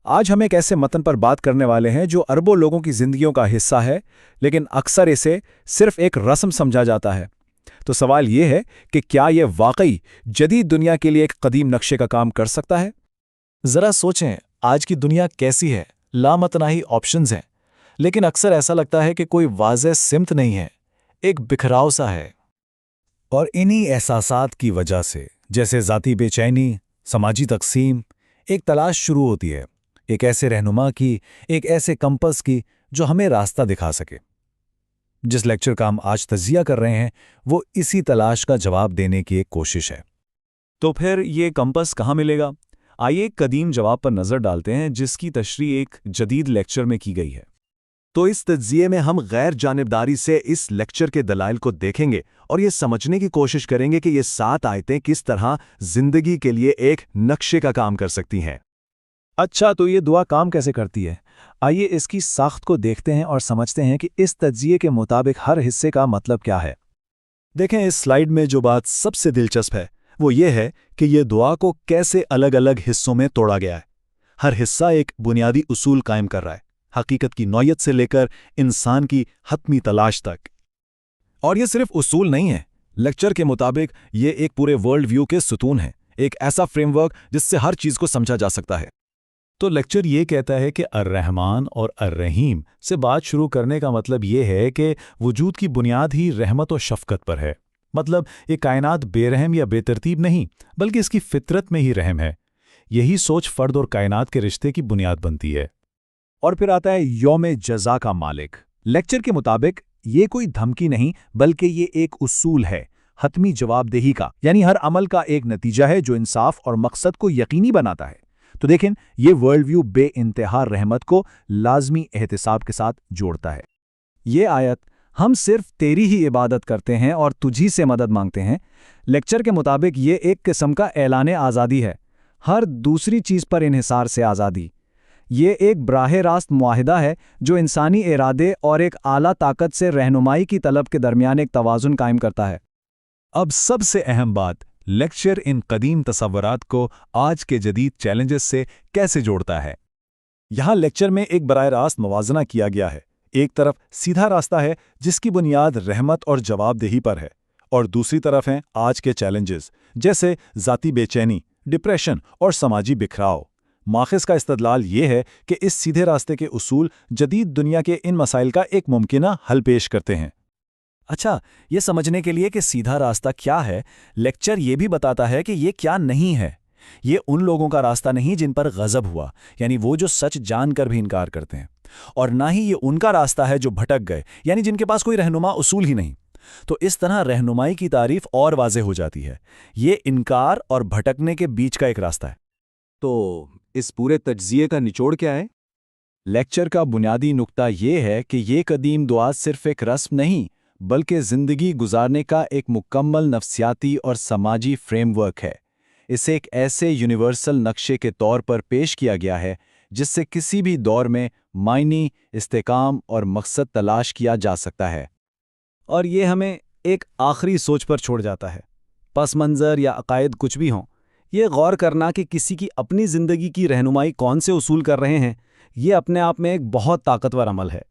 آج ہم ایک ایسے متن پر بات کرنے والے ہیں جو اربوں لوگوں کی زندگیوں کا حصہ ہے، لیکن اکثر اسے صرف ایک رسم سمجھا جاتا ہے۔ تو سوال یہ ہے کہ کیا یہ واقعی جدید دنیا کے لیے ایک قدیم نقشے کا کام کر سکتا ہے؟ ذرا سوچیں، آج کی دنیا کیسی ہے؟ لامتناہی آپشنز ہیں، لیکن اکثر ایسا لگتا ہے کہ کوئی واضح سمت نہیں ہے، ایک بکھراؤ سا ہے۔ اور انہی احساسات کی وجہ سے، جیسے ذاتی بے چینی، سماجی تقسیم، ایک تلاش شروع ہوتی ہے، ایک ایسے رہنما کی، ایک ایسے کمپس کی جو ہمیں راستہ دکھا سکے۔ جس لیکچر کا ہم آج تجزیہ کر رہے ہیں وہ اسی تلاش کا جواب دینے کی ایک کوشش ہے۔ تو پھر یہ کمپس کہاں ملے گا؟ آئیے ایک قدیم جواب پر نظر ڈالتے ہیں جس کی تشریح ایک جدید لیکچر میں کی گئی ہے۔ تو اس تجزیے میں ہم غیر جانبداری سے اس لیکچر کے دلائل کو دیکھیں گے اور یہ سمجھنے کی کوشش کریں گے کہ یہ 7 آیتیں کس طرح زندگی کے لیے ایک نقشے کا کام کر سکتی ہیں۔ اچھا، تو یہ دعا کام کیسے کرتی ہے؟ آئیے اس کی ساخت کو دیکھتے ہیں اور سمجھتے ہیں کہ اس تجزیے کے مطابق ہر حصے کا مطلب کیا ہے۔ دیکھیں، اس سلائیڈ میں جو بات سب سے دلچسپ ہے وہ یہ ہے کہ یہ دعا کو کیسے الگ الگ حصوں میں توڑا گیا ہے۔ ہر حصہ ایک بنیادی اصول قائم کر رہا ہے، حقیقت کی نوعیت سے لے کر انسان کی حتمی تلاش تک۔ اور یہ صرف اصول نہیں ہے، لیکچر کے مطابق یہ ایک پورے ورلڈ ویو کے ستون ہیں، ایک ایسا فریم ورک جس سے ہر چیز کو سمجھا جا سکتا ہے۔ تو لیکچر یہ کہتا ہے کہ الرحمن اور الرحیم سے بات شروع کرنے کا مطلب یہ ہے کہ وجود کی بنیاد ہی رحمت و شفقت پر ہے۔ مطلب یہ کائنات بے رحم یا بے ترتیب نہیں، بلکہ اس کی فطرت میں ہی رحم ہے۔ یہی سوچ فرد اور کائنات کے رشتے کی بنیاد بنتی ہے۔ اور پھر آتا ہے یوم جزا کا مالک۔ لیکچر کے مطابق یہ کوئی دھمکی نہیں بلکہ یہ ایک اصول ہے، حتمی جواب دہی کا، یعنی ہر عمل کا ایک نتیجہ ہے جو انصاف اور مقصد کو یقینی بناتا ہے۔ تو دیکھیں، یہ ورلڈ ویو بے انتہا رحمت کو لازمی احتساب کے ساتھ جوڑتا ہے۔ یہ آیت ہم صرف تیری ہی عبادت کرتے ہیں اور تجھی سے مدد مانگتے ہیں، لیکچر کے مطابق یہ ایک قسم کا اعلان آزادی ہے، ہر دوسری چیز پر انحصار سے آزادی۔ یہ ایک براہ راست معاہدہ ہے جو انسانی ارادے اور ایک اعلیٰ طاقت سے رہنمائی کی طلب کے درمیان ایک توازن قائم کرتا ہے۔ اب سب سے اہم بات، لیکچر ان قدیم تصورات کو آج کے جدید چیلنجز سے کیسے جوڑتا ہے۔ یہاں لیکچر میں ایک براہ راست موازنہ کیا گیا ہے۔ ایک طرف سیدھا راستہ ہے جس کی بنیاد رحمت اور جواب دہی پر ہے، اور دوسری طرف ہیں آج کے چیلنجز جیسے ذاتی بے چینی، ڈپریشن اور سماجی بکھراؤ۔ ماخذ کا استدلال یہ ہے کہ اس سیدھے راستے کے اصول جدید دنیا کے ان مسائل کا ایک ممکنہ حل پیش کرتے ہیں۔ اچھا، یہ سمجھنے کے لیے کہ سیدھا راستہ کیا ہے، لیکچر یہ بھی بتاتا ہے کہ یہ کیا نہیں ہے۔ یہ ان لوگوں کا راستہ نہیں جن پر غضب ہوا، یعنی وہ جو سچ جان کر بھی انکار کرتے ہیں، اور نہ ہی یہ ان کا راستہ ہے جو بھٹک گئے، یعنی جن کے پاس کوئی رہنما اصول ہی نہیں۔ تو اس طرح رہنمائی کی تعریف اور واضح ہو جاتی ہے، یہ انکار اور بھٹکنے کے بیچ کا ایک راستہ ہے۔ تو اس پورے تجزیے کا نچوڑ کیا ہے؟ لیکچر کا بنیادی نقطہ یہ ہے کہ یہ قدیم دعا صرف ایک رسم نہیں بلکہ زندگی گزارنے کا ایک مکمل نفسیاتی اور سماجی فریم ورک ہے۔ اسے ایک ایسے یونیورسل نقشے کے طور پر پیش کیا گیا ہے جس سے کسی بھی دور میں معنی، استحکام اور مقصد تلاش کیا جا سکتا ہے۔ اور یہ ہمیں ایک آخری سوچ پر چھوڑ جاتا ہے۔ پس منظر یا عقائد کچھ بھی ہوں، یہ غور کرنا کہ کسی کی اپنی زندگی کی رہنمائی کون سے اصول کر رہے ہیں، یہ اپنے آپ میں ایک بہت طاقتور عمل ہے۔